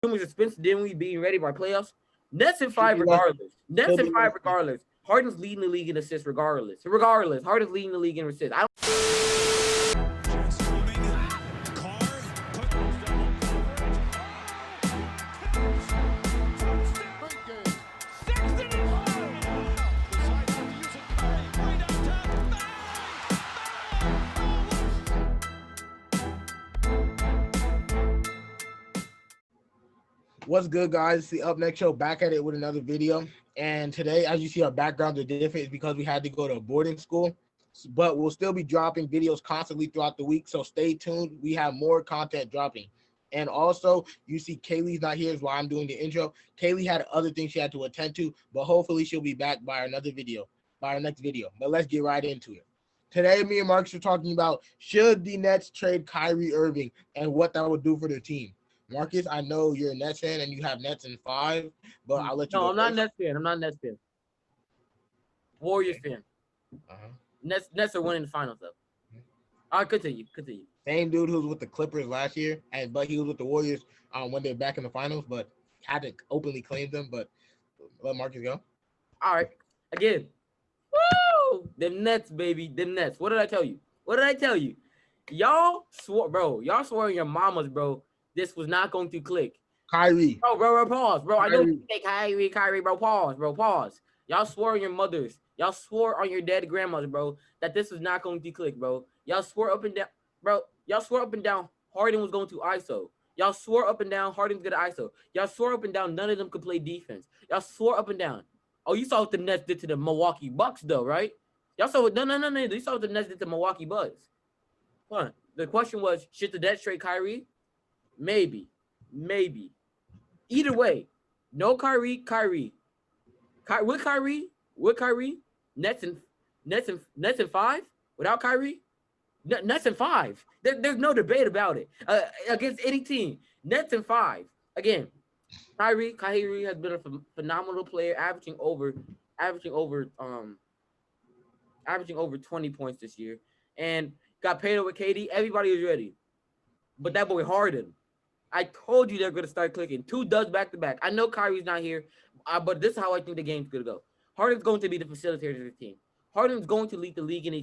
assuming suspense, then we being ready by playoffs. Nets in Should five be less. regardless. Nets Should in be less. five regardless. Harden's leading the league in assists regardless. Regardless, Harden's leading the league in assists. I What's good, guys? It's the Up Next Show, back at it with another video. And today, as you see, our backgrounds are different. It's because we had to go to a boarding school, but we'll still be dropping videos constantly throughout the week. So stay tuned. We have more content dropping. And also, you see Kaylee's not here is why I'm doing the intro. Kaylee had other things she had to attend to, but hopefully she'll be back by another video, by our next video. But let's get right into it. Today, me and Marcus are talking about should the Nets trade Kyrie Irving and what that would do for their team. Marcus, I know you're a Nets fan and you have Nets in 5, but I'll let you no, go I'm not first. Nets fan. I'm not Nets fan. Warriors fan. Uh-huh. Nets are winning the finals though. All right, continue. Same dude who was with the Clippers last year, but he was with the Warriors when they're back in the finals, but hadn't openly claimed them. But let Marcus go. All right, again. Woo! Them Nets, baby. Them Nets. What did I tell you? Y'all swore, Y'all swore on your mamas, bro. This was not going to click. Kyrie. Bro, pause. Bro, Kyrie. I know you say Kyrie, bro. Pause. Y'all swore on your mothers. Y'all swore on your dead grandmothers, bro, that this was not going to click, bro. Y'all swore up and down, bro. Y'all swore up and down Harden was going to ISO. Y'all swore up and down Harden's good at ISO. Y'all swore up and down none of them could play defense. Y'all swore up and down. Oh, you saw what the Nets did to the Milwaukee Bucks, though, right? Y'all saw what? No. You saw what the Nets did to Milwaukee Bucks. Hold on. The question was, should the Nets trade Kyrie? Maybe. Either way, no Kyrie. With Kyrie, Nets in 5. Without Kyrie, Nets in 5. There's no debate about it. Against any team, Nets in 5. Again, Kyrie has been a phenomenal player, averaging over 20 points this year, and got paid over KD. Everybody was ready, but that boy Harden. I told you they're going to start clicking. 2 duds back to back. I know Kyrie's not here, but this is how I think the game's going to go. Harden's going to be the facilitator of the team. Harden's going to lead the league in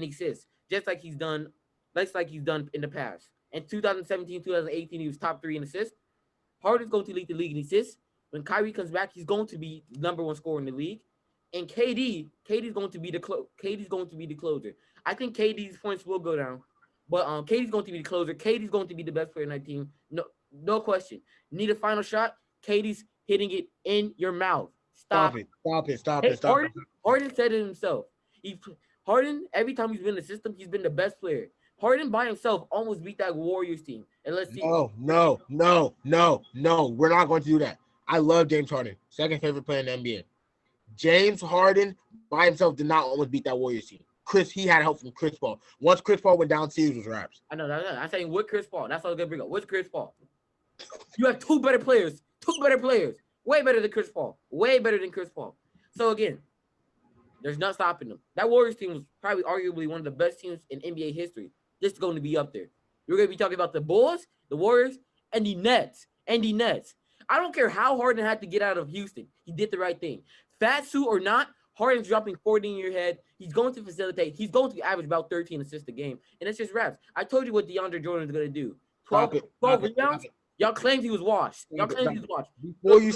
assists, just like he's done in the past. In 2017, 2018, he was top 3 in assists. Harden's going to lead the league in assists. When Kyrie comes back, he's going to be number 1 scorer in the league. And KD's going to be the closer. I think KD's points will go down. But KD's going to be the closer. KD's going to be the best player in that team. No question. Need a final shot? KD's hitting it in your mouth. Stop it. Harden said it himself. Harden, every time he's been in the system, he's been the best player. Harden by himself almost beat that Warriors team. And let's see. No. We're not going to do that. I love James Harden. Second favorite player in the NBA. James Harden by himself did not almost beat that Warriors team. He had help from Chris Paul. Once Chris Paul went down, series was wraps. I know. I'm saying with Chris Paul. That's what I was going to bring up. What's Chris Paul? You have 2 better players. Way better than Chris Paul. So, again, there's not stopping them. That Warriors team was probably arguably one of the best teams in NBA history. This is going to be up there. We're going to be talking about the Bulls, the Warriors, and the Nets. I don't care how Harden had to get out of Houston. He did the right thing. Fat suit or not, Harden's dropping 40 in your head. He's going to facilitate. He's going to average about 13 assists a game. And it's just raps. I told you what DeAndre Jordan is going to do. 12 rebounds. Y'all claimed he was washed. Before you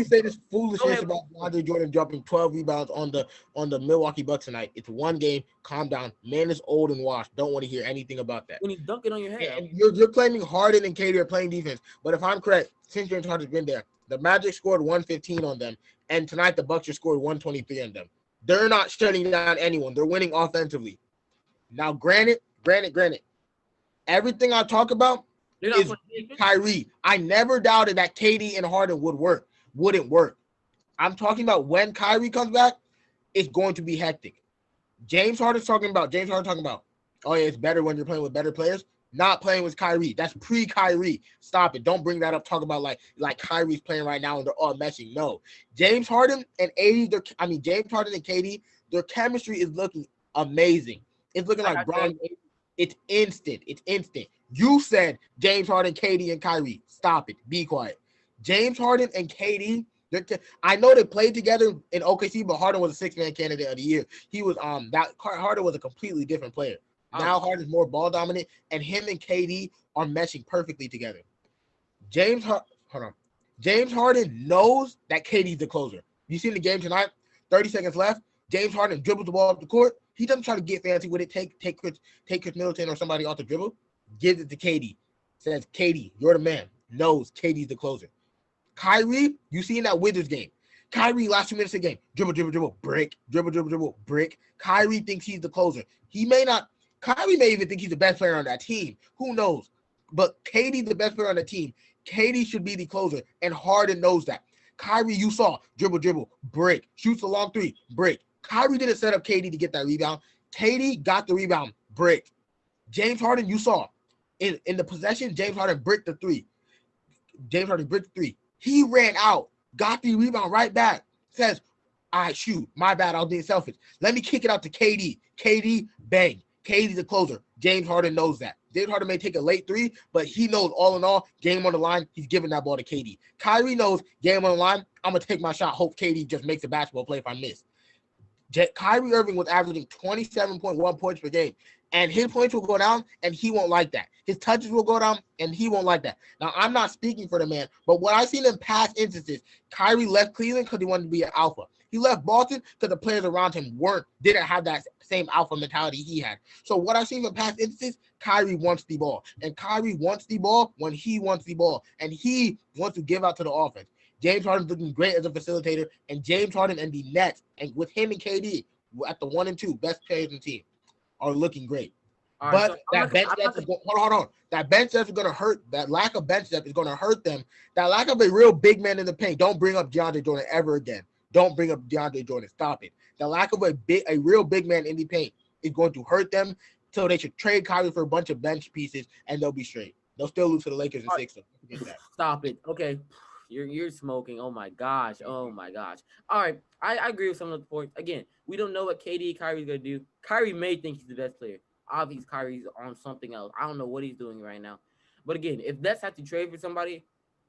say this foolishness about DeAndre Jordan dropping 12 rebounds on the Milwaukee Bucks tonight, it's one game. Calm down. Man is old and washed. Don't want to hear anything about that. When he's dunking on your head. And you're claiming Harden and KD are playing defense. But if I'm correct, since James Harden's been there, the Magic scored 115 on them. And tonight the Bucks just scored 123 on them. They're not shutting down anyone. They're winning offensively. Now, granted, everything I talk about is Kyrie. I never doubted that KD and Harden wouldn't work. I'm talking about when Kyrie comes back, it's going to be hectic. James Harden talking about, oh yeah, it's better when you're playing with better players. Not playing with Kyrie. That's pre-Kyrie. Stop it. Don't bring that up. Talk about like Kyrie's playing right now and they're all meshing. No. James Harden and KD, their chemistry is looking amazing. It's looking like Bron. It's instant. It's instant. You said James Harden, KD, and Kyrie. Stop it. Be quiet. James Harden and KD. I know they played together in OKC, but Harden was a six-man candidate of the year. He was that Harden was a completely different player. Now Harden's more ball dominant, and him and KD are meshing perfectly together. James Harden knows that KD's the closer. You seen the game tonight? 30 seconds left. James Harden dribbles the ball up the court. He doesn't try to get fancy with it. Take Chris Middleton or somebody off the dribble. Gives it to KD. Says, KD, you're the man. Knows KD's the closer. Kyrie, you seen that Wizards game. Kyrie, last 2 minutes of the game. Dribble, brick. Dribble, brick. Kyrie thinks he's the closer. Kyrie may even think he's the best player on that team. Who knows? But KD's the best player on the team. KD should be the closer, and Harden knows that. Kyrie, you saw. Dribble, brick. Shoots a long three, brick. Kyrie didn't set up KD to get that rebound. KD got the rebound, brick. James Harden, you saw. In the possession, James Harden bricked the three. He ran out, got the rebound right back. Says, all right, shoot, my bad, I was being selfish. Let me kick it out to KD. KD, bang. KD's the closer. James Harden knows that. James Harden may take a late three, but he knows all in all, game on the line, he's giving that ball to KD. Kyrie knows, game on the line, I'm going to take my shot, hope KD just makes a basketball play if I miss. Kyrie Irving was averaging 27.1 points per game, and his points will go down, and he won't like that. His touches will go down, and he won't like that. Now, I'm not speaking for the man, but what I've seen in past instances, Kyrie left Cleveland because he wanted to be an alpha. He left Boston because the players around him didn't have that same alpha mentality he had. So what I've seen in past instances, Kyrie wants the ball, and Kyrie wants the ball when he wants the ball, and he wants to give out to the offense. James Harden's looking great as a facilitator, and James Harden and the Nets, and with him and KD at the 1 and 2 best players in the team, are looking great. All but right, so that bench depth is hold on. That bench depth is going to hurt. That lack of bench depth is going to hurt them. That lack of a real big man in the paint. Don't bring up DeAndre Jordan ever again. Don't bring up DeAndre Jordan. Stop it. The lack of a real big man in the paint is going to hurt them. So they should trade Kyrie for a bunch of bench pieces, and they'll be straight. They'll still lose to the Lakers in 6. Stop it. Okay. You're smoking. Oh my gosh. All right. I agree with some of the points. Again, we don't know what KD Kyrie's gonna do. Kyrie may think he's the best player. Obviously, Kyrie's on something else. I don't know what he's doing right now. But again, if Nets have to trade for somebody,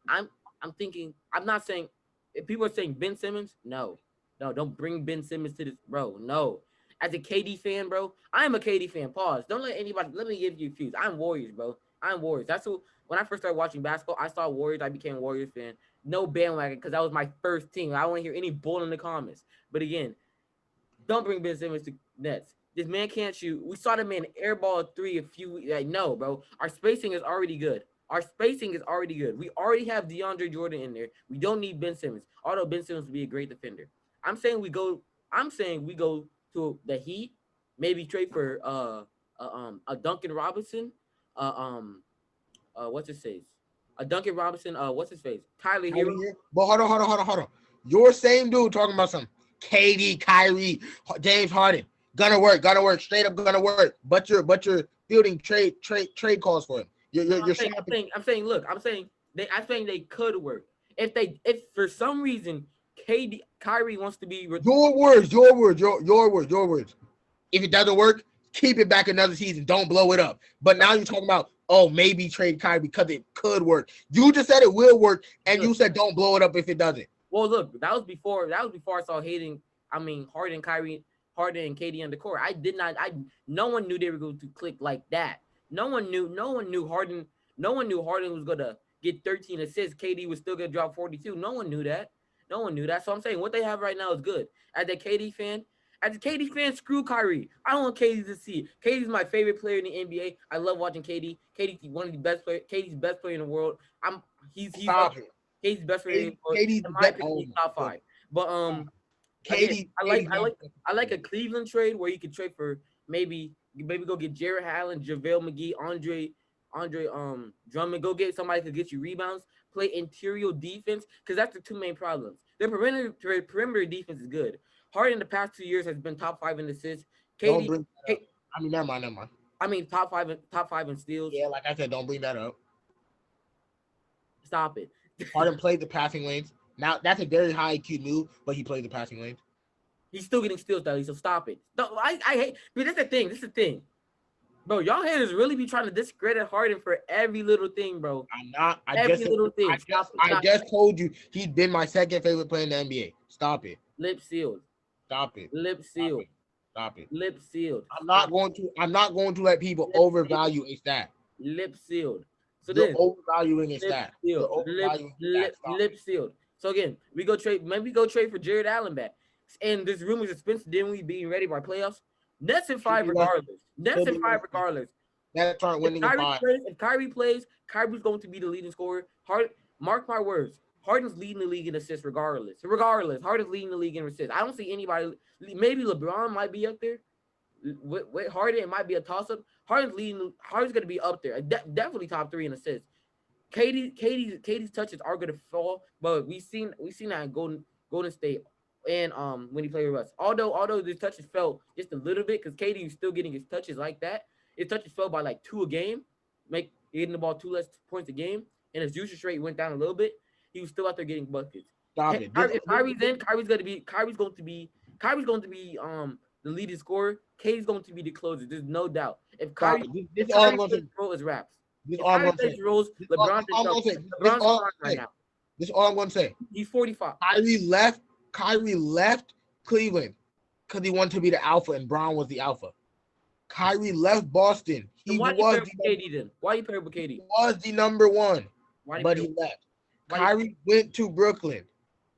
I'm thinking. I'm not saying. If people are saying Ben Simmons, no, don't bring Ben Simmons to this, bro. No. As a KD fan, bro, I am a KD fan. Pause. Don't let anybody. Let me give you a fuse. I'm Warriors, bro. I'm Warriors. That's who. When I first started watching basketball, I saw Warriors. I became a Warriors fan. No bandwagon because that was my first team. I don't want to hear any bull in the comments. But again, don't bring Ben Simmons to Nets. This man can't shoot. We saw the man airball 3 a few weeks. Like, no, bro. Our spacing is already good. We already have DeAndre Jordan in there. We don't need Ben Simmons. Although Ben Simmons would be a great defender. I'm saying we go to the Heat. Maybe trade for a Duncan Robinson. What's his face? A Duncan Robinson. What's his face? Tyler Hero. But hold on. Your same dude talking about some KD, Kyrie, James Harden. Gonna work. Straight up gonna work. But you're fielding trade calls for him. I'm saying they could work. If for some reason Kyrie wants to be your words. If it doesn't work, keep it back another season. Don't blow it up. But now you're talking about maybe trade Kyrie because it could work. You just said it will work, and you said don't blow it up if it doesn't. Well, look, that was before I saw Harden, Kyrie, Harden and KD on the court. No one knew they were going to click like that. No one knew Harden was gonna get 13 assists. KD was still gonna drop 42. No one knew that. So I'm saying what they have right now is good. As a KD fan, screw Kyrie. I don't want KD to see. KD's my favorite player in the NBA. I love watching KD. KD's one of the best players. KD's best player in the world. He's KD's best player in the world. KD's in my opinion, he's top 5. But KD, I like a Cleveland trade where you could trade for maybe go get Jarrett Allen, JaVale McGee, Andre Drummond. Go get somebody to get you rebounds, play interior defense, because that's the 2 main problems. Their perimeter defense is good. Harden in the past 2 years has been top 5 in assists. KD, never mind. I mean top 5 in steals. Yeah, like I said, don't bring that up. Stop it. Harden played the passing lanes. Now that's a very high IQ move, but he played the passing lanes. He's still getting steals, though, so stop it. No, I hate. But that's the thing. Bro, y'all haters really be trying to discredit Harden for every little thing, bro. I'm not. Every little thing. I just told you he's been my second favorite player in the NBA. Stop it. Lip sealed. Stop it. Lip sealed. Stop it. Lip sealed. I'm not going to let people overvalue a stat. Lip sealed. So You're then overvaluing a stat. Lip sealed. So again, maybe we go trade for Jared Allen back. And this rumors of Spencer Dinwiddie being ready by playoffs. Nets in 5 regardless. Nets in 5 regardless. Nets aren't winning in 5. If Kyrie plays, Kyrie's going to be the leading scorer. Mark my words. Harden's leading the league in assists regardless. Harden's leading the league in assists. I don't see anybody. Maybe LeBron might be up there. With Harden, it might be a toss-up. Harden's going to be up there. Definitely top 3 in assists. Katie's touches are going to fall, but we seen that in Golden State and when he played with us. Although his touches fell just a little bit because Katie is still getting his touches like that. His touches fell by like 2 a game, getting the ball 2 less points a game, and his usage rate went down a little bit. He was still out there getting buckets. Stop it. If Kyrie's in, Kyrie's going to be the leading scorer. Katie's going to be the closer. There's no doubt. If Kyrie this all I'm going to say is raps. This all I'm going to say. LeBron's right now. This all I'm going to say. He's 45. Kyrie left Cleveland because he wanted to be the alpha, and Brown was the alpha. Kyrie left Boston. Why you pair with KD? He was the number 1, but he left. Kyrie went to Brooklyn,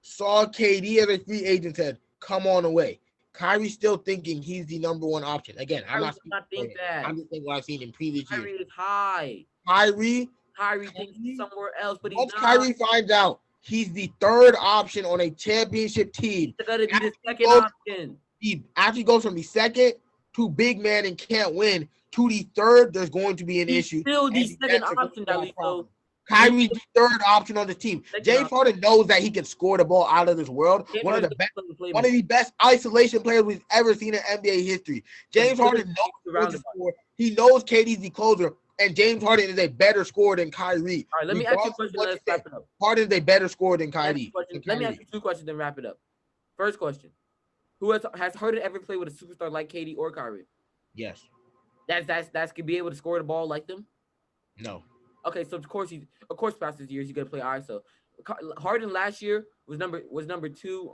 saw KD as a free agent, said, "Come on away." Kyrie's still thinking he's the number 1 option. Again, I'm just thinking what I've seen in previous years. Kyrie is high. Kyrie thinks he's somewhere else, but he's once not. Kyrie finds out he's the 3rd option on a championship team, he's gonna be the 2nd option. He actually goes from the 2nd to big man and can't win to the 3rd. There's going to be an issue. Still the 2nd option, Dalito. Kyrie's the 3rd option on the team. James Harden knows that he can score the ball out of this world. One of the best isolation players we've ever seen in NBA history. James Harden knows to score. He knows KD's the closer, and James Harden is a better scorer than Kyrie. All right, let me ask you a question. Let's wrap it up. Harden is a better scorer than Kyrie. Let me ask you 2 questions, then wrap it up. First question: has Harden ever played with a superstar like KD or Kyrie? Yes. That's could be able to score the ball like them? No. Okay, so of course past this year he's gonna play ISO. Harden last year was number 2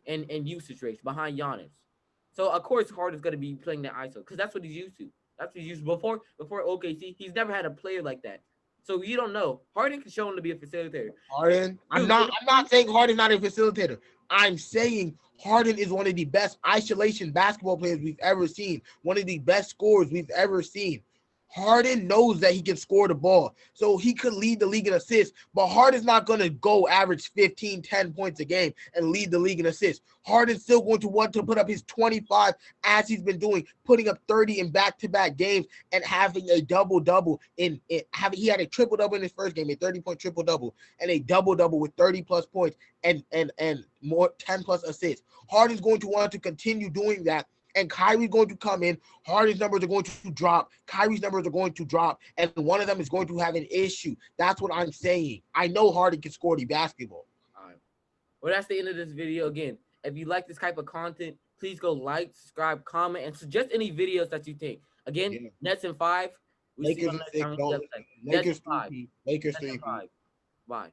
in usage rates behind Giannis. So of course Harden's gonna be playing that ISO because that's what he's used to. That's what he's used before OKC. He's never had a player like that. So you don't know. Harden can show him to be a facilitator. I'm not saying Harden's not a facilitator. I'm saying Harden is one of the best isolation basketball players we've ever seen. One of the best scorers we've ever seen. Harden knows that he can score the ball, so he could lead the league in assists, but Harden's not going to go average 15, 10 points a game and lead the league in assists. Harden's still going to want to put up his 25 as he's been doing, putting up 30 in back-to-back games and having a double-double. He had a triple-double in his first game, a 30-point triple-double, and a double-double with 30-plus points and more 10-plus assists. Harden's going to want to continue doing that. And Kyrie's going to come in. Harden's numbers are going to drop. Kyrie's numbers are going to drop. And one of them is going to have an issue. That's what I'm saying. I know Harden can score the basketball. All right. Well, that's the end of this video. Again, if you like this type of content, please go like, subscribe, comment, and suggest any videos that you think. Again, Nets in 5. Lakers in 6. Lakers 3. Bye.